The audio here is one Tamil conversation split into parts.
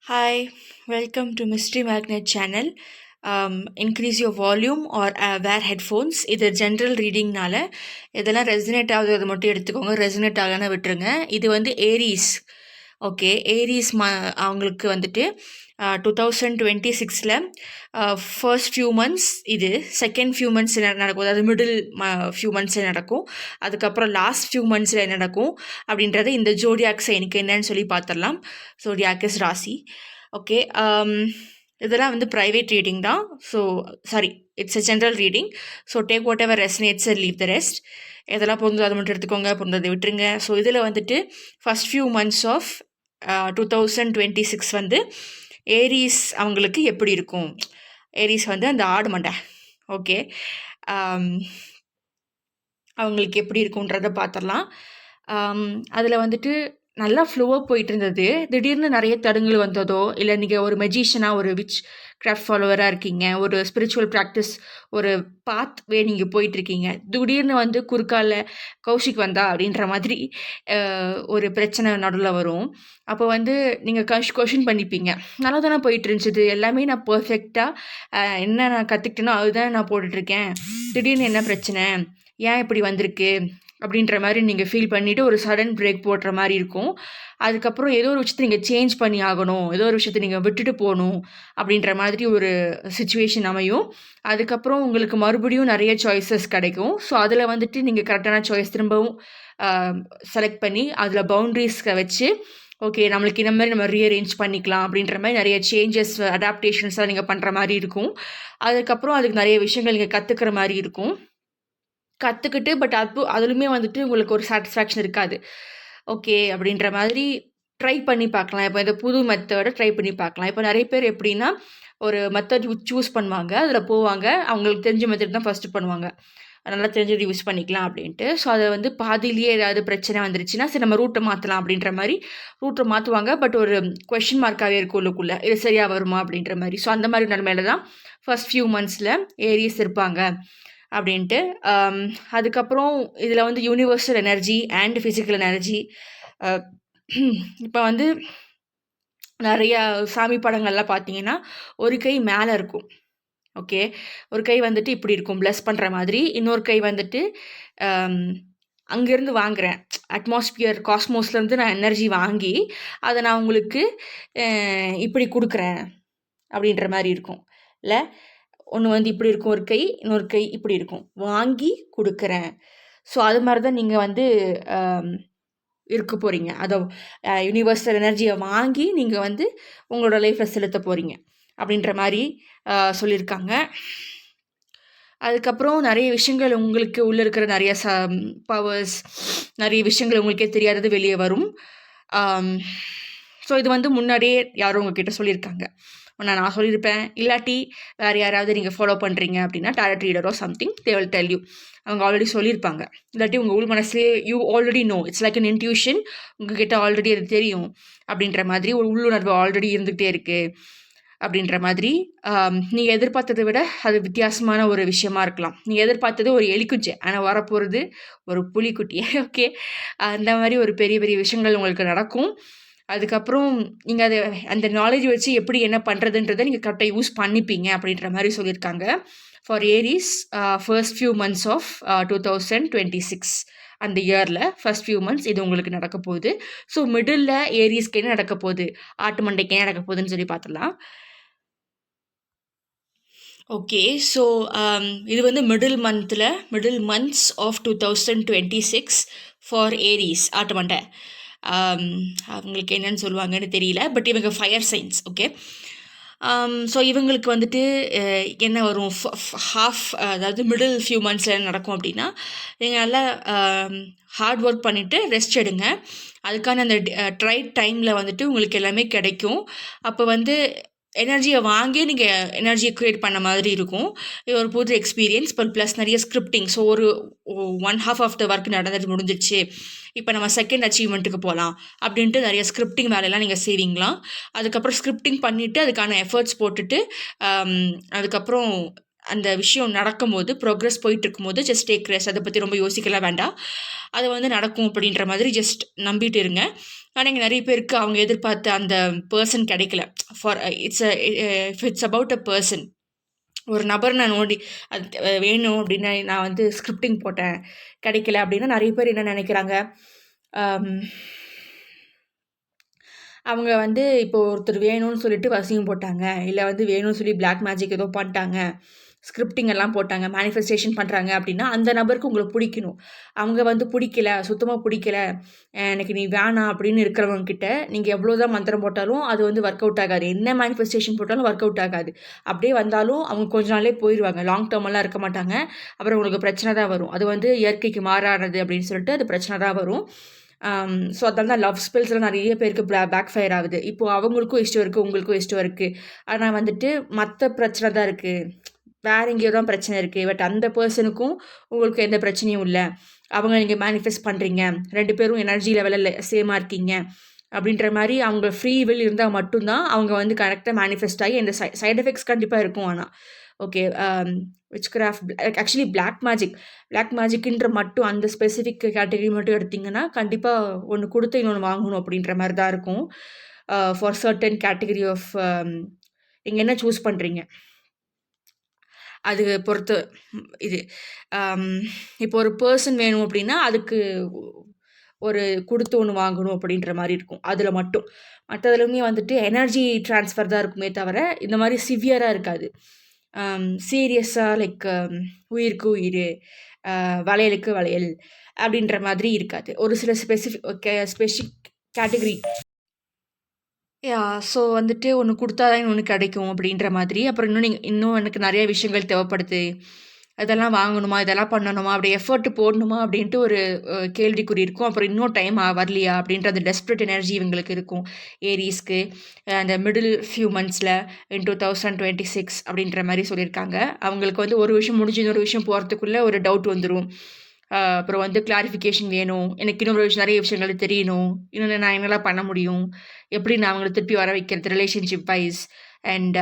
Hi, welcome to Mystery Magnet channel. Increase your volume or wear headphones. இது ஜென்ரல் ரீடிங்னால இதெல்லாம் ரெசனேட் ஆகுது அதை மட்டும் எடுத்துக்கோங்க. ரெசனேட் ஆகலன்னா விட்டுருங்க. இது வந்து ஏரீஸ். ஓகே, ஏரீஸ் அவங்களுக்கு வந்துட்டு 2026 ஃபர்ஸ்ட் ஃபியூ மந்த்ஸ் இது, செகண்ட் ஃபியூ மந்த்ஸ் என்ன நடக்கும், அதாவது மிடில் ஃபியூ மந்த்ஸில் நடக்கும், அதுக்கப்புறம் லாஸ்ட் ஃபியூ மந்த்ஸில் என்ன நடக்கும் அப்படின்றத இந்த ஜோடியாக் சைனுக்கு என்னன்னு சொல்லி பார்த்துடலாம். ஜோடியாக் ராசி. ஓகே, இதெல்லாம் வந்து ப்ரைவேட் ரீடிங் தான். So sorry, it's a general reading. So take whatever resonates and leave the rest. எதெல்லாம் பொருந்தோ அதை மட்டும் எடுத்துக்கோங்க, பொருந்ததை விட்டுருங்க. ஸோ இதில் வந்துட்டு ஃபஸ்ட் ஃபியூ மந்த்ஸ் ஆஃப் 2026 வந்து ஏரீஸ் அவங்களுக்கு எப்படி இருக்கும். ஏரீஸ் வந்து அந்த ஆடு மண்டை. ஓகே, அவங்களுக்கு எப்படி இருக்குன்றதை பார்த்துடலாம். அதில் வந்துட்டு நல்லா ஃப்ளோவாக போயிட்டு இருந்தது. திடீர்னு நிறைய தடங்கள் வந்ததோ, இல்லை நீங்கள் ஒரு மெஜிஷியனாக, ஒரு விச் கிராஃப்ட் ஃபாலோவராக இருக்கீங்க, ஒரு ஸ்பிரிச்சுவல் ப்ராக்டிஸ், ஒரு பாத்வே நீங்கள் போயிட்டுருக்கீங்க, திடீர்னு வந்து குறுக்கால கௌஷிக் வந்தா அப்படின்ற மாதிரி ஒரு பிரச்சனை நடுவில் வரும். அப்போ வந்து நீங்கள் கொஷின் பண்ணிப்பீங்க, நல்லா தானே போயிட்டு இருந்துச்சு, எல்லாமே நான் பர்ஃபெக்டாக என்ன நான் கற்றுக்கிட்டேனோ அதுதான் நான் போட்டுட்ருக்கேன், திடீர்னு என்ன பிரச்சனை, ஏன் இப்படி வந்திருக்கு அப்படின்ற மாதிரி நீங்கள் ஃபீல் பண்ணிவிட்டு ஒரு சடன் பிரேக் போடுற மாதிரி இருக்கும். அதுக்கப்புறம் ஏதோ ஒரு விஷயத்தை நீங்கள் சேஞ்ச் பண்ணி ஆகணும், ஏதோ ஒரு விஷயத்தை நீங்கள் விட்டுட்டு போகணும் அப்படின்ற மாதிரி ஒரு சுச்சுவேஷன் அமையும். அதுக்கப்புறம் உங்களுக்கு மறுபடியும் நிறைய சாய்ஸஸ் கிடைக்கும். ஸோ அதில் வந்துட்டு நீங்கள் கரெக்டான சாய்ஸ் திரும்பவும் செலக்ட் பண்ணி அதில் பவுண்ட்ரிஸ்க வச்சு, ஓகே நம்மளுக்கு இந்த மாதிரி நம்ம ரீஅரேஞ்ச் பண்ணிக்கலாம் அப்படின்ற மாதிரி நிறைய சேஞ்சஸ், அடாப்டேஷன்ஸ்லாம் நீங்கள் பண்ணுற மாதிரி இருக்கும். அதுக்கப்புறம் அதுக்கு நிறைய விஷயங்கள் நீங்கள் கற்றுக்கிற மாதிரி இருக்கும். கற்றுக்கிட்டு பட் அதுலையுமே வந்துட்டு உங்களுக்கு ஒரு சாட்டிஸ்ஃபேக்ஷன் இருக்காது. ஓகே அப்படின்ற மாதிரி ட்ரை பண்ணி பார்க்கலாம். இப்போ இந்த புது மெத்தடை ட்ரை பண்ணி பார்க்கலாம். இப்போ நிறைய பேர் எப்படின்னா, ஒரு மெத்தட் சூஸ் பண்ணுவாங்க, அதில் போவாங்க, அவங்களுக்கு தெரிஞ்ச மெத்தட் தான் ஃபஸ்ட்டு பண்ணுவாங்க, நல்லா தெரிஞ்சது யூஸ் பண்ணிக்கலாம் அப்படின்ட்டு. ஸோ அதை வந்து பாதியிலேயே ஏதாவது பிரச்சனை வந்துருச்சுன்னா, சரி நம்ம ரூட்டை மாற்றலாம் அப்படின்ற மாதிரி ரூட்டை மாற்றுவாங்க. பட் ஒரு கொஷின் மார்க்காகவே இருக்கும் உள்ளுக்குள்ளே, இது சரியாக வருமா அப்படின்ற மாதிரி. ஸோ அந்த மாதிரி நிலமையில தான் ஃபஸ்ட் ஃபியூ மந்த்ஸில் ஏரியஸ் இருப்பாங்க அப்படின்ட்டு. அதுக்கப்புறம் இதில் வந்து universal energy and physical energy. இப்போ வந்து நிறையா சாமி படங்கள்லாம் பார்த்தீங்கன்னா ஒரு கை மேலே இருக்கும். ஓகே, ஒரு கை வந்துட்டு இப்படி இருக்கும் ப்ளஸ் பண்ணுற மாதிரி, இன்னொரு கை வந்துட்டு அங்கேருந்து வாங்குகிறேன், அட்மாஸ்பியர் காஸ்மோஸ்லேருந்து நான் எனர்ஜி வாங்கி அதை நான் உங்களுக்கு இப்படி கொடுக்குறேன் அப்படின்ற மாதிரி இருக்கும். இல்லை, ஒன்று வந்து இப்படி இருக்கும் ஒரு கை, இன்னொரு கை இப்படி இருக்கும், வாங்கி கொடுக்குறேன். ஸோ அது மாதிரி தான் நீங்கள் வந்து இருக்க போகிறீங்க. அதை யூனிவர்சல் எனர்ஜியை வாங்கி நீங்கள் வந்து உங்களோட லைஃப்பில் செலுத்த போகிறீங்க அப்படின்ற மாதிரி சொல்லியிருக்காங்க. அதுக்கப்புறம் நிறைய விஷயங்கள் உங்களுக்கு உள்ளே இருக்கிற நிறைய பவர்ஸ், நிறைய விஷயங்கள் உங்களுக்கே தெரியாதது வெளியே வரும். ஸோ இது வந்து முன்னாடியே யாரும் உங்ககிட்ட சொல்லியிருக்காங்க, நான் சொல்லியிருப்பேன், இல்லாட்டி வேறு யாராவது நீங்கள் ஃபாலோ பண்ணுறீங்க அப்படின்னா டாரட் ரீடரோ something, they will tell you. அவங்க ஆல்ரெடி சொல்லியிருப்பாங்க, இல்லாட்டி உங்கள் உள் மனசுலேயே you already know, it's like an intuition, உங்ககிட்ட ஆல்ரெடி அது தெரியும் அப்படின்ற மாதிரி ஒரு உள்ளுணர்வு ஆல்ரெடி இருந்துகிட்டே இருக்குது அப்படின்ற மாதிரி. நீங்கள் எதிர்பார்த்ததை விட அது வித்தியாசமான ஒரு விஷயமா இருக்கலாம். நீங்கள் எதிர்பார்த்தது ஒரு எலிக்குச்சை, ஆனால் வரப்போகிறது ஒரு புலிக்குட்டி. ஓகே, அந்த மாதிரி ஒரு பெரிய பெரிய விஷயங்கள் உங்களுக்கு நடக்கும். அதுக்கப்புறம் நீங்கள் அதை அந்த நாலேஜ் வச்சு எப்படி என்ன பண்ணுறதுன்றதை நீங்கள் கரெக்டாக யூஸ் பண்ணிப்பீங்க அப்படின்ற மாதிரி சொல்லியிருக்காங்க. For Aries first few months of 2026 அந்த இயரில் ஃபர்ஸ்ட் ஃபியூ மந்த்ஸ் இது உங்களுக்கு நடக்க போகுது. ஸோ மிடில் ஏரீஸ்க்கு என்ன நடக்க போகுது, ஆட்டு மண்டைக்கு என்ன நடக்க போகுதுன்னு சொல்லி பார்த்துடலாம். ஓகே, ஸோ இது வந்து மிடில் மந்த்ஸ் ஆஃப் 2026 ஃபார் ஏரீஸ் ஆட்டு மண்டை. அவங்களுக்கு என்னென்னு சொல்லுவாங்கன்னு தெரியல, பட் இவங்க ஃபயர் சைன்ஸ். ஓகே, ஸோ இவங்களுக்கு வந்துட்டு என்ன வரும், அதாவது மிடில் ஃபியூ மந்த்ஸில் என்ன நடக்கும் அப்படின்னா, நீங்கள் நல்லா ஹார்ட் ஒர்க் பண்ணிவிட்டு ரெஸ்ட் எடுங்க. அதுக்கான அந்த டைமில் வந்துட்டு உங்களுக்கு எல்லாமே கிடைக்கும். அப்போ வந்து எனர்ஜியை வாங்கி நீங்கள் எனர்ஜியை க்ரியேட் பண்ண மாதிரி இருக்கும். இது ஒரு புது எக்ஸ்பீரியன்ஸ். பட் ப்ளஸ் நிறைய ஸ்கிரிப்டிங். ஸோ ஒரு 1/2 ஆஃப் த ஒர்க் நடந்துட்டு முடிஞ்சிச்சு, இப்போ நம்ம செகண்ட் அச்சீவ்மெண்ட்டுக்கு போகலாம் அப்படின்ட்டு நிறைய ஸ்கிரிப்டிங் வேலையெல்லாம் நீங்கள் செய்வீங்களாம். அதுக்கப்புறம் ஸ்கிரிப்டிங் பண்ணிவிட்டு அதுக்கான எஃபர்ட்ஸ் போட்டுட்டு அதுக்கப்புறம் அந்த விஷயம் நடக்கும்போது ப்ரோக்ரஸ் போயிட்டு இருக்கும்போது ஜஸ்ட் டேக் ரெஸ்ட். அதை பற்றி ரொம்ப யோசிக்கலாம் வேண்டாம். அது வந்து நடக்கும் அப்படின்ற மாதிரி ஜஸ்ட் நம்பிட்டு இருங்க. ஆனால் இங்கே நிறைய பேருக்கு அவங்க எதிர்பார்த்த அந்த பர்சன் கிடைக்கல. For it's about a person. ஒரு நபர் நான் நோண்டி அது வேணும் அப்படின்னு நான் வந்து ஸ்கிரிப்டிங் போட்டேன், கிடைக்கல அப்படின்னா நிறைய பேர் என்ன நினைக்கிறாங்க, அவங்க வந்து இப்போ ஒருத்தர் வேணும்னு சொல்லிட்டு வசியம் போட்டாங்க, இல்லை வந்து வேணும்னு சொல்லி பிளாக் மேஜிக் ஏதோ பண்ணிட்டாங்க, ஸ்கிரிப்டிங் எல்லாம் போட்டாங்க, மேனிஃபெஸ்டேஷன் பண்ணுறாங்க அப்படின்னா அந்த நபருக்கு உங்களுக்கு பிடிக்கணும். அவங்க வந்து பிடிக்கல, சுத்தமாக பிடிக்கல, எனக்கு நீ வேணாம் அப்படின்னு இருக்கிறவங்க கிட்ட நீங்கள் எவ்வளோதான் மந்திரம் போட்டாலும் அது வந்து ஒர்க் அவுட் ஆகாது. என்ன மேனிஃபெஸ்டேஷன் போட்டாலும் ஒர்க் அவுட் ஆகாது. அப்படியே வந்தாலும் அவங்க கொஞ்ச நாளே போயிடுவாங்க. லாங் டேர்மெல்லாம் இருக்க மாட்டாங்க. அப்புறம் உங்களுக்கு பிரச்சனை தான் வரும். அது வந்து இயற்கைக்கு மாறானது அப்படின்னு சொல்லிட்டு அது பிரச்சனை தான் வரும். ஸோ அதனால தான் லவ் ஸ்பெல்ஸ்லாம் நிறைய பேருக்கு பேக் ஃபயர் ஆகுது. இப்போது அவங்களுக்கும் இஷ்டம் இருக்குது, உங்களுக்கும் இஷ்டம் இருக்குது. ஆனால் வந்துட்டு மற்ற பிரச்சனை தான் இருக்குது, வேறு எங்கேயோ தான் பிரச்சனை இருக்குது. பட் அந்த பர்சனுக்கும் உங்களுக்கு எந்த பிரச்சனையும் இல்லை. அவங்க நீங்கள் மேனிஃபெஸ்ட் பண்ணுறீங்க, 2 பேரும் எனர்ஜி லெவலில் சேமாக இருக்கீங்க அப்படின்ற மாதிரி அவங்க ஃப்ரீ வில் இருந்தால் மட்டும்தான் அவங்க வந்து கரெக்டாக மேனிஃபெஸ்ட் ஆகி இந்த சைட் எஃபெக்ட்ஸ் கண்டிப்பாக இருக்கும். ஆனால் okay, witchcraft actually black மேஜிக்ன்ற மட்டும் அந்த ஸ்பெசிஃபிக் கேட்டகரி மட்டும் எடுத்திங்கன்னா கண்டிப்பாக ஒன்று கொடுத்து இன்னொன்று வாங்கணும் அப்படின்ற மாதிரி தான் இருக்கும். ஃபார் சர்டன் கேட்டகரி ஆஃப் நீங்கள் என்ன சூஸ் பண்ணுறீங்க அது பொறுத்து இது. இப்போ ஒரு பர்சன் வேணும் அப்படின்னா அதுக்கு ஒரு கொடுத்து ஒன்று வாங்கணும் அப்படின்ற மாதிரி இருக்கும். அதில் மட்டும் மற்றதுலையுமே வந்துட்டு எனர்ஜி ட்ரான்ஸ்ஃபர் தான் இருக்குமே தவிர இந்த மாதிரி சிவியராக இருக்காது. சீரியஸாக லைக் உயிருக்கு உயிர், வளையலுக்கு வளையல் அப்படின்ற மாதிரி இருக்காது. ஒரு சில ஸ்பெசிஃபிக் கேட்டகரி. ஸோ வந்துட்டு ஒன்று கொடுத்தா தான் ஒன்று கிடைக்கும் அப்படின்ற மாதிரி. அப்புறம் இன்னும் எனக்கு நிறைய விஷயங்கள் தேவைப்படுது, அதெல்லாம் வாங்கணுமா, இதெல்லாம் பண்ணணுமா, அப்படி எஃபர்ட் போடணுமா அப்படின்ட்டு ஒரு கேள்விக்குறி இருக்கும். அப்புறம் இன்னும் டைம் வரலையா அப்படின்ற அந்த டெஸ்பரேட் எனர்ஜி இவங்களுக்கு இருக்கும் ஏரீஸ்க்கு. அந்த மிடில் ஃபியூ மந்த்ஸில் இன் 2026 அப்படின்ற மாதிரி சொல்லியிருக்காங்க. அவங்களுக்கு வந்து ஒரு விஷயம் முடிஞ்சு இன்னொரு விஷயம் போகிறதுக்குள்ளே ஒரு டவுட் வந்துடும். அப்புறம் வந்து கிளாரிஃபிகேஷன் வேணும், எனக்கு இன்னொரு நிறைய விஷயங்கள் தெரியணும், இன்னொன்று நான் என்னெல்லாம் பண்ண முடியும், எப்படி நான் அவங்கள திருப்பி வர வைக்கிறது ரிலேஷன்ஷிப் வைஸ் அண்ட்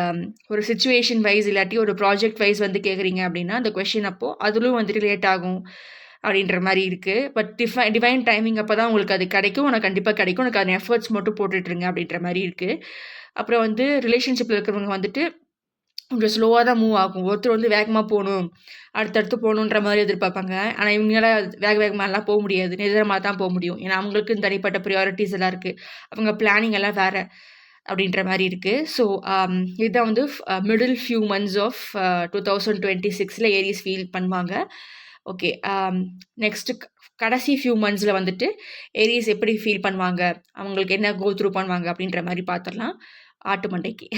ஒரு சிச்சுவேஷன் வைஸ் இல்லாட்டி ஒரு ப்ராஜெக்ட் வைஸ் வந்து கேட்குறீங்க அப்படின்னா அந்த கொஷின் அப்போது அதுலும் வந்துட்டு லேட் ஆகும் அப்படின்ற மாதிரி இருக்குது. பட் டிவைன் டைமிங் அப்போ தான் உங்களுக்கு அது கிடைக்கும், உனக்கு கண்டிப்பாக கிடைக்கும், உனக்கு அந்த எஃபர்ட்ஸ் மட்டும் போட்டுட்ருங்க அப்படின்ற மாதிரி இருக்குது. அப்புறம் வந்து ரிலேஷன்ஷிப்பில் இருக்கிறவங்க வந்துட்டு கொஞ்சம் ஸ்லோவாக தான் மூவ் ஆகும். ஒருத்தர் வந்து வேகமாக போகணும், அடுத்தடுத்து போகணுன்ற மாதிரி எதிர்பார்ப்பாங்க. ஆனால் இவங்களால் வேகமாகலாம் போக முடியாது, நிதானமாக தான் போக முடியும். ஏன்னா அவங்களுக்குன்னு தனிப்பட்ட ப்ரியாரிட்டிஸ் எல்லாம் இருக்குது, அவங்க பிளானிங் எல்லாம் வேறு அப்படின்ற மாதிரி இருக்குது. ஸோ இதுதான் வந்து middle few months of 2026 Aries feel பண்ணுவாங்க. ஓகே, நெக்ஸ்ட்டு கடைசி ஃபியூ மந்த்ஸில் வந்துட்டு ஏரிஸ் எப்படி ஃபீல் பண்ணுவாங்க, அவங்களுக்கு என்ன கோ த்ரூ பண்ணுவாங்க அப்படின்ற மாதிரி பார்த்துடலாம் ஆட்டு மண்டைக்கு.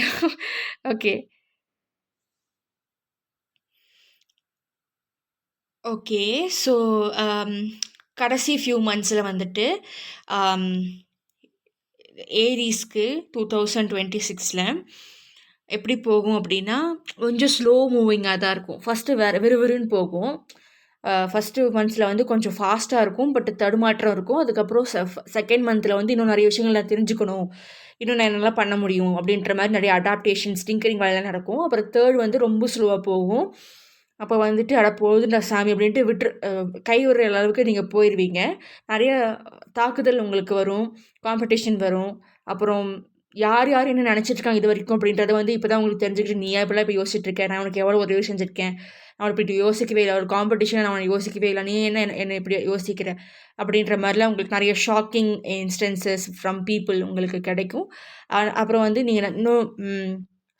Okay okay. ஸோ கடைசி ஃபியூ மந்த்ஸில் வந்துட்டு ஏரீஸ்க்கு 2026 எப்படி போகும் அப்படின்னா கொஞ்சம் ஸ்லோ மூவிங்காக தான் இருக்கும். ஃபஸ்ட்டு விறுவிறுன்னு போகும். ஃபஸ்ட்டு மந்த்ஸில் வந்து கொஞ்சம் ஃபாஸ்ட்டாக இருக்கும், பட் தடுமாற்றம் இருக்கும். அதுக்கப்புறம் செகண்ட் மந்தில் வந்து இன்னும் நிறைய விஷயங்கள் நான் தெரிஞ்சுக்கணும், இன்னும் நான் என்னெல்லாம் பண்ண முடியும் அப்படின்ற மாதிரி நிறைய அடாப்டேஷன்ஸ் டிங்கரிங் வேலைலாம் நடக்கும். அப்புறம் தேர்ட் வந்து ரொம்ப ஸ்லோவாக போகும். அப்போ வந்துட்டு அட போகுதுடா சாமி அப்படின்ட்டு கை விடுற அளவுக்கு நீங்கள் போயிடுவீங்க. நிறைய தாக்குதல் உங்களுக்கு வரும், காம்படிஷன் வரும். அப்புறம் யார் யார் என்ன நினச்சிட்ருக்காங்க இது வரைக்கும் அப்படின்றத வந்து இப்போ தான் உங்களுக்கு தெரிஞ்சுக்கிட்டு, நீ இப்போலாம் இப்போ யோசிச்சுட்ருக்கேன், நான் உனக்கு எவ்வளோ உதவி செஞ்சுருக்கேன், நான் இப்படி யோசிக்கவே இல்லை, ஒரு காம்படிஷனை நான் யோசிக்கவே இல்லை, நீ என்ன இப்படி யோசிக்கிற அப்படின்ற மாதிரிலாம் உங்களுக்கு நிறைய ஷாக்கிங் இன்ஸ்டன்சஸ் ஃப்ரம் பீப்புள் உங்களுக்கு கிடைக்கும். அப்புறம் வந்து நீங்கள் இன்னும்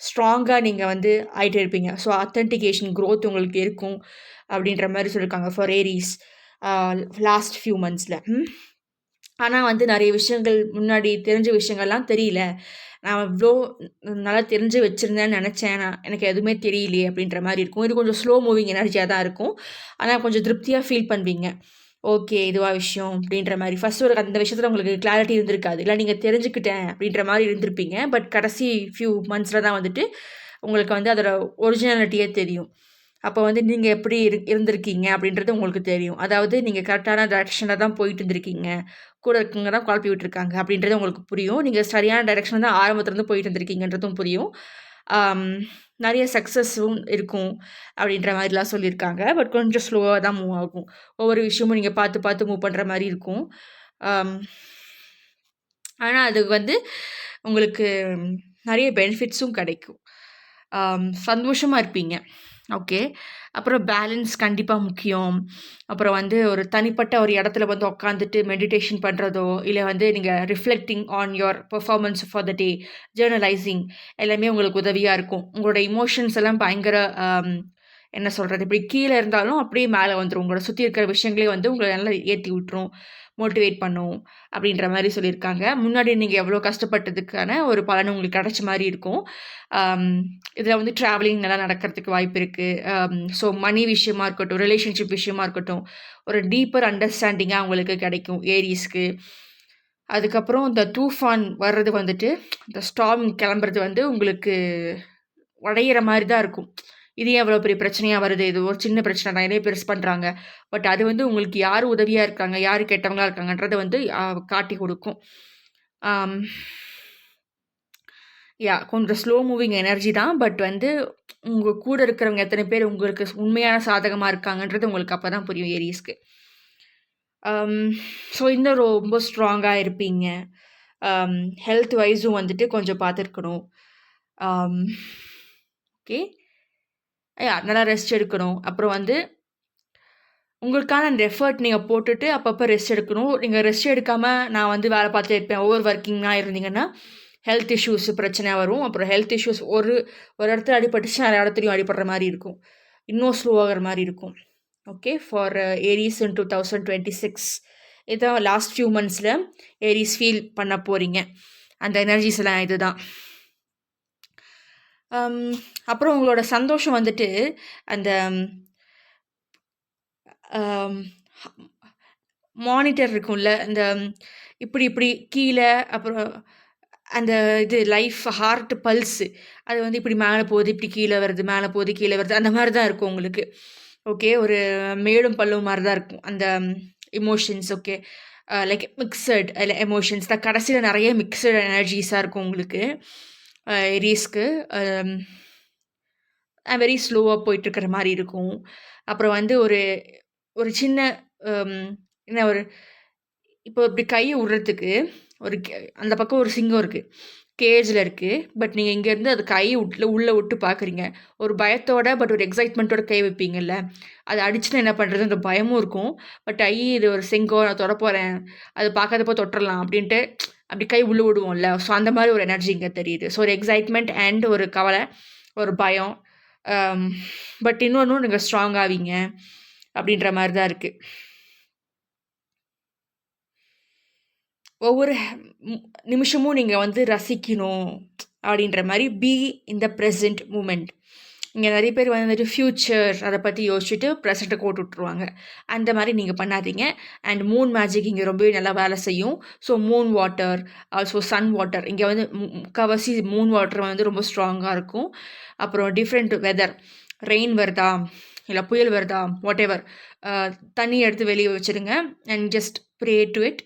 ஸ்ட்ராங்காக நீங்கள் வந்து ஆகிட்டே இருப்பீங்க. ஸோ அத்தன்டிகேஷன் க்ரோத் உங்களுக்கு இருக்கும் அப்படின்ற மாதிரி சொல்லியிருக்காங்க ஃபார் ஏரீஸ் லாஸ்ட் ஃபியூ மந்த்ஸில். ஆனால் வந்து நிறைய விஷயங்கள் முன்னாடி தெரிஞ்ச விஷயங்கள்லாம் தெரியல, நான் இவ்வளோ நல்லா தெரிஞ்சு வச்சுருந்தேன்னு நினச்சேன், எனக்கு எதுவுமே தெரியலையே அப்படின்ற மாதிரி இருக்கும். இது கொஞ்சம் ஸ்லோ மூவிங் எனர்ஜியாக தான் இருக்கும், ஆனால் கொஞ்சம் திருப்தியாக ஃபீல் பண்ணுவீங்க. ஓகே, இதுவா விஷயம் அப்படின்ற மாதிரி. ஃபஸ்ட்டு ஒரு அந்த விஷயத்தில் உங்களுக்கு கிளாரிட்டி இருந்திருக்காது, இல்லை நீங்கள் தெரிஞ்சுக்கிட்டேன் அப்படின்ற மாதிரி இருந்திருப்பீங்க. பட் கடைசி ஃபியூ மந்த்ஸில் தான் வந்துட்டு உங்களுக்கு வந்து அதோட ஒரிஜினாலிட்டியே தெரியும். அப்போ வந்து நீங்கள் எப்படி இருந்திருக்கீங்க அப்படின்றது உங்களுக்கு தெரியும். அதாவது நீங்கள் கரெக்டான டைரெக்ஷனில் தான் போயிட்டு இருந்திருக்கீங்க, கூட இருக்கவங்க தான் குழப்பி விட்டுருக்காங்க அப்படின்றது உங்களுக்கு புரியும். நீங்கள் சரியான டைரெக்ஷனில் தான் ஆரம்பத்துலேருந்து போயிட்டு இருந்திருக்கீங்கன்றதும் புரியும். நிறைய சக்ஸஸும் இருக்கும் அப்படின்ற மாதிரிலாம் சொல்லியிருக்காங்க. பட் கொஞ்சம் ஸ்லோவாக தான் மூவ் ஆகும். ஒவ்வொரு விஷயமும் நீங்கள் பார்த்து பார்த்து மூவ் பண்ணுற மாதிரி இருக்கும். ஆனால் அது வந்து உங்களுக்கு நிறைய பெனிஃபிட்ஸும் கிடைக்கும். சந்தோஷமாக இருப்பீங்க. ஓகே. அப்புறம் பேலன்ஸ் கண்டிப்பாக முக்கியம். அப்புறம் வந்து ஒரு தனிப்பட்ட ஒரு இடத்துல வந்து உட்காந்துட்டு மெடிடேஷன் பண்ணுறதோ, இல்லை வந்து நீங்கள் reflecting on your performance for the day, journalising எல்லாமே உங்களுக்கு உதவியாக இருக்கும். உங்களோட இமோஷன்ஸ் எல்லாம் பயங்கர என்ன சொல்கிறது, இப்படி கீழே இருந்தாலும் அப்படியே மேலே வந்துடும். உங்களோட சுற்றி இருக்கிற விஷயங்களே வந்து உங்களை நல்லா ஏற்றி விட்டுரும், மோட்டிவேட் பண்ணும் அப்படின்ற மாதிரி சொல்லியிருக்காங்க. முன்னாடி நீங்கள் எவ்வளோ கஷ்டப்பட்டதுக்கான ஒரு பலன் உங்களுக்கு கிடைச்ச மாதிரி இருக்கும். இதில் வந்து ட்ராவலிங் நல்லா நடக்கிறதுக்கு வாய்ப்பு இருக்குது. ஸோ மணி விஷயமா இருக்கட்டும், ரிலேஷன்ஷிப் விஷயமா இருக்கட்டும், ஒரு டீப்பர் அண்டர்ஸ்டாண்டிங்காக உங்களுக்கு கிடைக்கும் ஏரிஸ்க்கு. அதுக்கப்புறம் இந்த தூஃபான் வர்றது வந்துட்டு, இந்த ஸ்டார்ம் கிளம்புறது வந்து உங்களுக்கு உடையிற மாதிரி தான் இருக்கும். இது ஏன் அவ்வளோ பெரிய பிரச்சனையாக வருது, இது ஒரு சின்ன பிரச்சனை தான், நிறைய பெருசு பண்ணுறாங்க. பட் அது வந்து உங்களுக்கு யார் உதவியாக இருக்காங்க, யார் கெட்டவங்களா இருக்காங்கன்றதை வந்து காட்டி கொடுக்கும். கொஞ்சம் ஸ்லோ மூவிங் எனர்ஜி தான். பட் வந்து உங்கள் கூட இருக்கிறவங்க எத்தனை பேர் உங்களுக்கு உண்மையான சாதகமாக இருக்காங்கன்றது உங்களுக்கு அப்போ தான் புரியும் ஏரிஸ்க்கு. ஸோ இன்னும் ரொம்ப ஸ்ட்ராங்காக இருப்பீங்க. ஹெல்த் வைஸும் வந்துட்டு கொஞ்சம் பார்த்துருக்கணும். ஓகே. நல்லா ரெஸ்ட் எடுக்கணும். அப்புறம் வந்து உங்களுக்கான அந்த எஃபர்ட் நீங்கள் போட்டுட்டு அப்பப்போ ரெஸ்ட் எடுக்கணும். நீங்கள் ரெஸ்ட் எடுக்காமல் நான் வந்து வேலை பார்த்துட்டே இருப்பேன், ஓவர் ஒர்க்கிங்காக இருந்தீங்கன்னா ஹெல்த் இஷ்யூஸ் பிரச்சனையாக வரும். அப்புறம் ஹெல்த் இஷ்யூஸ் ஒரு இடத்துல அடிபட்டுச்சு, நிறைய இடத்துலையும் அடிபடுற மாதிரி இருக்கும், இன்னும் ஸ்லோ ஆகிற மாதிரி இருக்கும். ஓகே. ஃபார் ஏரிஸ் இன் 2026 இதான் லாஸ்ட் ஃபியூ மந்த்ஸில் ஏரிஸ் ஃபீல் பண்ண போகிறீங்க. அந்த எனர்ஜிஸ் எல்லாம் இது தான். அப்புறம் உங்களோட சந்தோஷம் வந்துட்டு அந்த மானிட்டர் இருக்கும்ல, இந்த இப்படி இப்படி கீழே, அப்புறம் அந்த இது லைஃப் ஹார்ட் பல்ஸு அது வந்து இப்படி மேலே போகுது, இப்படி கீழே வருது, மேலே போகுது, கீழே வருது, அந்த மாதிரி தான் இருக்கும் உங்களுக்கு. ஓகே. ஒரு மேடும் பல்லும் மாதிரி தான் இருக்கும் அந்த இமோஷன்ஸ். ஓகே. லைக் மிக்சட் இல்லை எமோஷன்ஸ் தான். கடைசியில் நிறைய மிக்சட் எனர்ஜிஸாக இருக்கும் உங்களுக்கு ஏரிஸ்க்கு. வெரி ஸ்லோவாக போயிட்டுருக்கிற மாதிரி இருக்கும். அப்புறம் வந்து ஒரு ஒரு சின்ன என்ன ஒரு இப்போ இப்படி கையை விடுறதுக்கு ஒரு அந்த பக்கம் ஒரு சிங்கம் இருக்குது, கேஜில் இருக்குது. பட் நீங்கள் இங்கேருந்து அது கையை உள்ளே விட்டு பார்க்குறீங்க, ஒரு பயத்தோட பட் ஒரு எக்ஸைட்மெண்ட்டோட கை வைப்பீங்கல்ல, அது அடிச்சுன்னா என்ன பண்ணுறதுன்ற பயமும் இருக்கும். பட் இது ஒரு சிங்கம், நான் தொட போகிறேன், அது பார்க்காதப்போ தொட்டுடலாம் அப்படின்ட்டு அப்படி கை உள்ளே விடுவோம்ல. ஸோ அந்த மாதிரி ஒரு எனர்ஜி இங்கே தெரியுது. ஸோ ஒரு எக்ஸைட்மெண்ட் அண்ட் ஒரு கவலை, ஒரு பயம். பட் இன்னொன்றும் நீங்கள் ஸ்ட்ராங் ஆவீங்க அப்படின்ற மாதிரி தான் இருக்குது. ஒவ்வொரு நிமிஷமும் நீங்கள் வந்து ரசிக்கணும் அப்படின்ற மாதிரி be in the present moment. இங்கே நிறைய பேர் வந்துட்டு ஃப்யூச்சர் அதை பற்றி யோசிச்சுட்டு ப்ரெசண்ட்டை போட்டு விட்ருவாங்க. அந்த மாதிரி நீங்கள் பண்ணாதீங்க. அண்ட் மூன் மேஜிக் இங்கே ரொம்பவே நல்லா வேலை செய்யும். So moon water, also sun water, இங்கே வந்து முக்கால்வாசி மூன் வாட்டர் வந்து ரொம்ப ஸ்ட்ராங்காக இருக்கும். அப்புறம் டிஃப்ரெண்ட் வெதர், ரெயின் வருதா இல்லை புயல் வருதா, வாட் எவர், தண்ணி எடுத்து வெளியே வச்சுருங்க and just pray to it.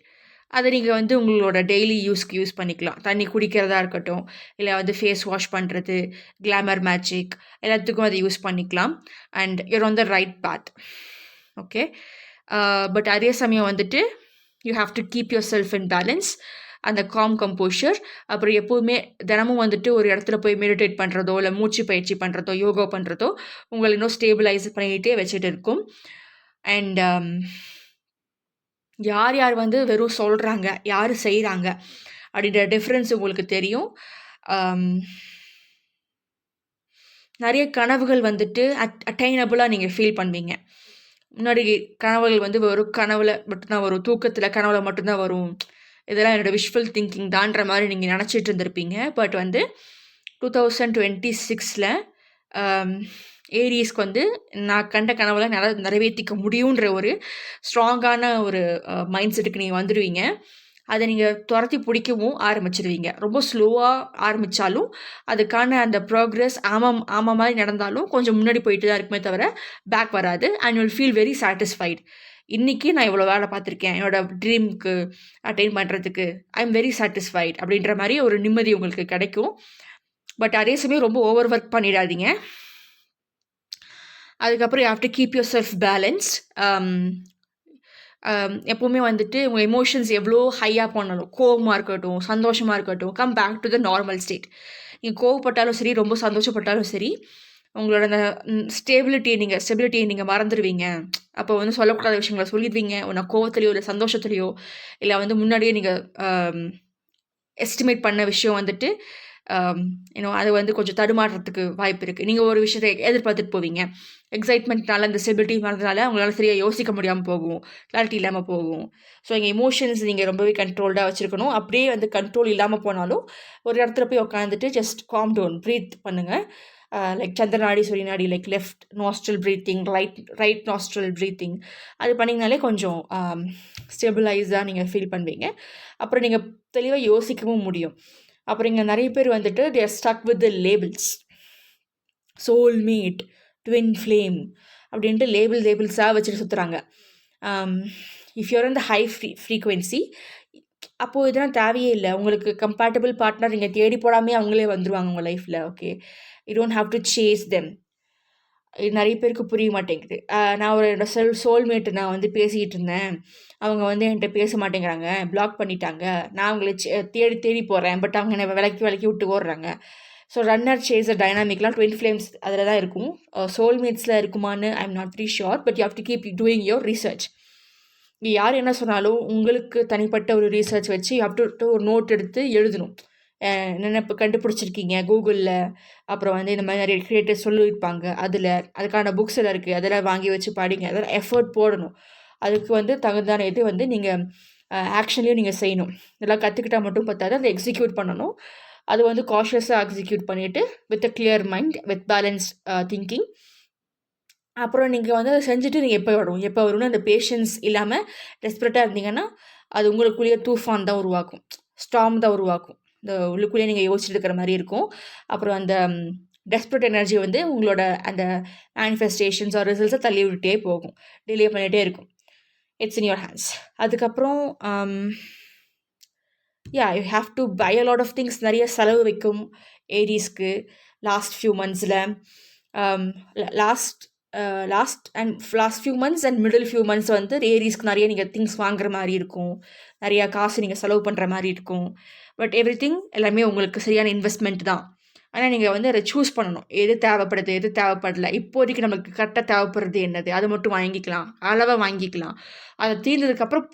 அதை நீங்கள் வந்து உங்களோட டெய்லி யூஸ் பண்ணிக்கலாம். தண்ணி குடிக்கிறதா இருக்கட்டும், இல்லை வந்து ஃபேஸ் வாஷ் பண்ணுறது, கிளாமர் மேஜிக், எல்லாத்துக்கும் அதை யூஸ் பண்ணிக்கலாம். And your on the right path. Okay. But அதே சமயம் வந்துட்டு you have to keep yourself in balance, அந்த காம் கம்போஷர். அப்புறம் எப்போவுமே தினமும் வந்துட்டு ஒரு இடத்துல போய் மெடிடேட் பண்ணுறதோ, இல்லை மூச்சு பயிற்சி பண்ணுறதோ, யோகா பண்ணுறதோ உங்களை இன்னும் ஸ்டேபிளைஸ் பண்ணிகிட்டே வச்சுட்டு இருக்கும். அண்ட் யார் யார் வந்து வெறும் சொல்கிறாங்க, யார் செய்கிறாங்க அப்படின்ற டிஃப்ரென்ஸ் உங்களுக்கு தெரியும். நிறைய கனவுகள் வந்துட்டு அட்டைனபிளாக நீங்கள் ஃபீல் பண்ணுவீங்க. முன்னாடி கனவுகள் வந்து வெறும் கனவுல மட்டும்தான் வரும், தூக்கத்தில் கனவுல மட்டும்தான் வரும், இதெல்லாம் என்னோடய விஷுவல் திங்கிங் தான்ற மாதிரி நீங்கள் நினச்சிட்டு இருந்திருப்பீங்க. பட் வந்து 2026 ஏரிஸ்க்கு வந்து நான் கண்ட கனவுலாம் நிறைவேற்றிக்க முடியுன்ற ஒரு ஸ்ட்ராங்கான ஒரு மைண்ட் செட்டுக்கு நீங்கள் வந்துடுவீங்க. அதை நீங்கள் துரத்தி பிடிக்கவும் ஆரம்பிச்சிடுவீங்க. ரொம்ப ஸ்லோவாக ஆரம்பித்தாலும் அதுக்கான அந்த ப்ராக்ரெஸ் ஆமாம் மாதிரி நடந்தாலும் கொஞ்சம் முன்னாடி போயிட்டு தான் இருக்குமே தவிர பேக் வராது. And you will feel very satisfied. இன்றைக்கி நான் இவ்வளோ வேலை பார்த்துருக்கேன், என்னோடய ட்ரீமுக்கு அட்டைன் பண்ணுறதுக்கு ஐ எம் வெரி சாட்டிஸ்ஃபைட் அப்படின்ற மாதிரி ஒரு நிம்மதி உங்களுக்கு கிடைக்கும். பட் அதே சமயம் ரொம்ப ஓவர் ஒர்க் பண்ணிடாதீங்க. அதுக்கப்புறம் you have to keep your self balanced. எப்போவுமே வந்துட்டு உங்கள் எமோஷன்ஸ் எவ்வளோ ஹையாக போனாலும், கோவமாக இருக்கட்டும், சந்தோஷமாக இருக்கட்டும், come back to the normal state. நீங்கள் கோவப்பட்டாலும் சரி, ரொம்ப சந்தோஷப்பட்டாலும் சரி, உங்களோட அந்த ஸ்டெபிலிட்டியை நீங்கள் மறந்துடுவீங்க. அப்போ வந்து சொல்லக்கூடாத விஷயங்கள சொல்லிடுவீங்க. ஒன்று கோவத்துலையோ இல்லை சந்தோஷத்துலையோ, இல்லை வந்து முன்னாடியே நீங்கள் எஸ்டிமேட் பண்ண விஷயம் வந்துட்டு அது வந்து கொஞ்சம் தடுமாறுறதுக்கு வாய்ப்பு இருக்குது. நீங்கள் ஒரு விஷயத்தை எதிர்பார்த்துட்டு போவீங்க. எக்ஸைட்மெண்ட்னால அந்த ஸ்டெபிலிட்டி வரதுனால உங்களால் சரியாக யோசிக்க முடியாமல் போகும், கிளாரிட்டி இல்லாமல் போகும். ஸோ எங்கள் எமோஷன்ஸ் நீங்கள் ரொம்பவே கண்ட்ரோல்டாக வச்சுருக்கணும். அப்படியே வந்து கண்ட்ரோல் இல்லாமல் போனாலும் ஒரு இடத்துல போய் உட்காந்துட்டு ஜஸ்ட் காம் டவுன், ப்ரீத் பண்ணுங்கள். லைக் சந்திரநாடி சுரிநாடி, like left nostril breathing, right nostril breathing. அது பண்ணிங்கனாலே கொஞ்சம் ஸ்டெபிளைஸாக நீங்கள் ஃபீல் பண்ணுவீங்க. அப்புறம் நீங்கள் தெளிவாக யோசிக்கவும் முடியும். அப்புறம் இங்கே நிறைய பேர் வந்துட்டு they are stuck with the labels. Soulmate, twin flame அப்படின்ட்டு லேபிள்ஸாக வச்சுட்டு சுற்றுறாங்க. இஃப் யூர் இந்த ஹை ஃப்ரீக்வென்சி, அப்போது இதெல்லாம் தேவையே இல்லை. உங்களுக்கு கம்பேட்டபிள் பார்ட்னர் நீங்கள் தேடி போடாமே அவங்களே வந்துடுவாங்க உங்கள் லைஃப்பில். Okay, you don't have to chase them. இது நிறைய பேருக்கு புரிய மாட்டேங்குது. நான் என்னோட சோல்மேட்டு நான் வந்து பேசிக்கிட்டு இருந்தேன், அவங்க வந்து என்கிட்ட பேச மாட்டேங்கிறாங்க, பிளாக் பண்ணிட்டாங்க. நான் அவங்கள தேடி தேடி போகிறேன், பட் அவங்க என்னை விலக்கி விட்டு ஓடுறாங்க. ஸோ ரன்னர் சேஸர் டைனாமிக்லாம் ட்வின் ஃப்ளேம்ஸ் அதில் தான் இருக்கும். சோல்மேட்ஸில் இருக்குமான்னு I am not very sure, but you have to keep doing your research. இங்கே யார் என்ன சொன்னாலும் உங்களுக்கு தனிப்பட்ட ஒரு ரிசர்ச் வச்சு யூ ஹவ் டு ஒரு நோட் எடுத்து எழுதணும். என்னென்ன இப்போ கண்டுபிடிச்சிருக்கீங்க கூகுளில், அப்புறம் வந்து இந்த மாதிரி நிறைய கிரியேட்டர்ஸ் சொல்லியிருப்பாங்க, அதுக்கான புக்ஸ் எல்லாம் இருக்குது, அதெல்லாம் வாங்கி வச்சு படிங்க. அதெல்லாம் எஃபர்ட் போடணும். அதுக்கு வந்து தகுந்தான இது வந்து நீங்கள் ஆக்ஷன்லேயும் நீங்கள் செய்யணும். இதெல்லாம் கற்றுக்கிட்டால் மட்டும் பத்தாது, அதை எக்ஸிக்யூட் பண்ணணும். அது வந்து காஷியஸாக எக்ஸிக்யூட் பண்ணிவிட்டு with a clear mind, with balanced thinking. அப்புறம் நீங்கள் வந்து அதை செஞ்சுட்டு நீங்கள் எப்போ வரும்னு அந்த பேஷன்ஸ் இல்லாமல் டெஸ்பரேட்டாக இருந்தீங்கன்னா அது உங்களுக்குள்ளேயே தூஃபான் தான் உருவாக்கும், ஸ்டார்ம் தான் உருவாக்கும். இந்த உள்ளுக்குள்ளேயே நீங்கள் யோசிச்சுட்டு இருக்கிற மாதிரி இருக்கும். அப்புறம் அந்த டெஸ்பரேட் எனர்ஜி வந்து உங்களோட அந்த மேனிஃபெஸ்டேஷன்ஸ் ஆர் ரிசல்ட்ஸை தள்ளி விட்டே போகும், டிலே பண்ணிகிட்டே இருக்கும். It's in your hands. அதுக்கப்புறம் you have to buy a lot of things. நிறைய செலவு வைக்கும் ஏரிஸ்க்கு லாஸ்ட் ஃபியூ மந்த்ஸில். Last few months and middle few months வந்து ஏரிஸ்க்கு நிறைய நீங்கள் திங்ஸ் வாங்குற மாதிரி இருக்கும், நிறையா காசு நீங்கள் செலவு பண்ணுற மாதிரி இருக்கும். பட் எவ்ரிதிங் எல்லாமே உங்களுக்கு சரியான இன்வெஸ்ட்மெண்ட் தான். ஆனால் நீங்கள் வந்து அதை சூஸ் பண்ணணும், எது தேவைப்படுது எது தேவைப்படல. இப்போதைக்கு நமக்கு கரெக்டாக தேவைப்படுறது என்னது, அதை மட்டும் வாங்கிக்கலாம், அளவாக வாங்கிக்கலாம். அதை தீர்ந்ததுக்கப்புறம்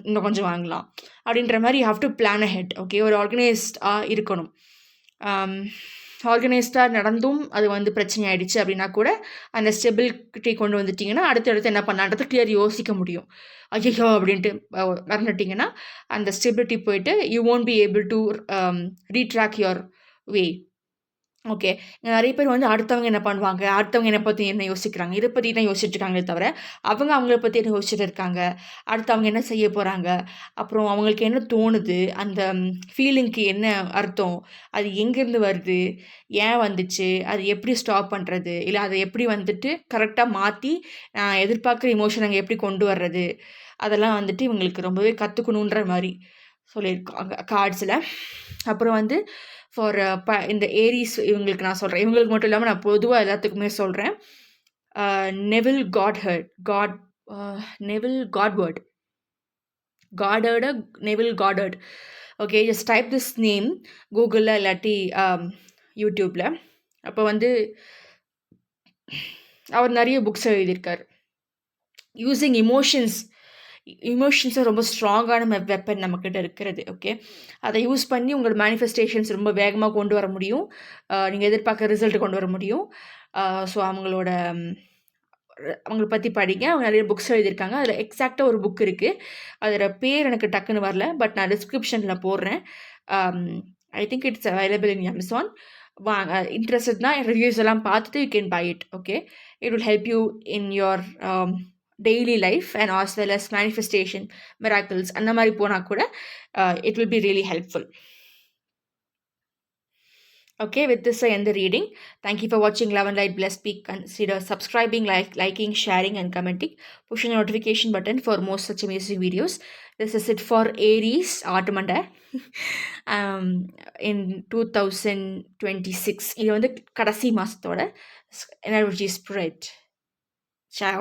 இன்னும் கொஞ்சம் வாங்கலாம் அப்படின்ற மாதிரி you have to plan ahead. Okay, ஒரு ஆர்கனைஸ்டாக இருக்கணும். ஆர்கனைஸ்டாக நடந்தும் அது வந்து பிரச்சனை ஆகிடுச்சு அப்படின்னா கூட அந்த ஸ்டெபிலிட்டி கொண்டு வந்துட்டிங்கன்னா அடுத்தடுத்து என்ன பண்ணான்றது கிளியர் யோசிக்க முடியும். ஐயோ அப்படின்ட்டு மறந்துட்டிங்கன்னா அந்த ஸ்டெபிலிட்டி போயிட்டு you won't be able to retrack your way. Okay, நிறைய பேர் வந்து அடுத்தவங்க என்ன பண்ணுவாங்க, அடுத்தவங்க என்னை பற்றி என்ன யோசிக்கிறாங்க, இதை பற்றி தான் யோசிச்சுட்டு இருக்காங்களே தவிர அவங்கள பற்றி என்ன யோசிச்சுட்டு இருக்காங்க, அடுத்தவங்க என்ன செய்ய போகிறாங்க, அப்புறம் அவங்களுக்கு என்ன தோணுது, அந்த ஃபீலிங்க்கு என்ன அர்த்தம், அது எங்கேருந்து வருது, ஏன் வந்துச்சு, அது எப்படி ஸ்டாப் பண்ணுறது, இல்லை அதை எப்படி வந்துட்டு கரெக்டாக மாற்றி எதிர்பார்க்குற இமோஷன் அங்கே எப்படி கொண்டு வர்றது, அதெல்லாம் வந்துட்டு இவங்களுக்கு ரொம்பவே கற்றுக்கணுன்ற மாதிரி சொல்லியிருக்காங்க கார்ட்ஸில். அப்புறம் வந்து ஃபார் இந்த ஏரிஸ் இவங்களுக்கு நான் சொல்கிறேன், இவங்களுக்கு மட்டும் இல்லாமல் நான் பொதுவாக எல்லாத்துக்குமே சொல்கிறேன். Neville Goddard, Neville Goddard. Okay, just type this name கூகுளில் இல்லாட்டி யூடியூப்பில். அப்போ வந்து அவர் நிறைய புக்ஸ் எழுதியிருக்கார். யூஸிங் இமோஷன்ஸை ரொம்ப ஸ்ட்ராங்கான வெப்பன் நம்மக்கிட்ட இருக்கிறது. ஓகே, அதை யூஸ் பண்ணி உங்களோட மேனிஃபெஸ்டேஷன்ஸ் ரொம்ப வேகமாக கொண்டு வர முடியும், நீங்கள் எதிர்பார்க்குற ரிசல்ட் கொண்டு வர முடியும். ஸோ அவங்கள பற்றி படிங்க. அவங்க நிறைய புக்ஸ் எழுதியிருக்காங்க. அதில் எக்ஸாக்டாக ஒரு புக் இருக்குது, அதோட பேர் எனக்கு டக்குன்னு வரல, பட் நான் டிஸ்கிரிப்ஷனில் போடுறேன். I think it's available in Amazon. இன்ட்ரெஸ்டட்னா ரிவ்யூஸ் எல்லாம் பார்த்துட்டு you can buy it. Okay, it will help you in your daily life and as well as manifestation, miracles, அந்த மாதிரி போனால் கூட it will be really helpful. Okay, with this I end the reading. Thank you for watching Love and Light Blessed. Be consider subscribing, liking, sharing, and commenting. Push the notification button for more such amazing videos. This is it for Aries Autumnda in 2026. இது வந்து கடைசி மாசத்தோட எனர்ஜி ஸ்ப்ரெட். Ciao.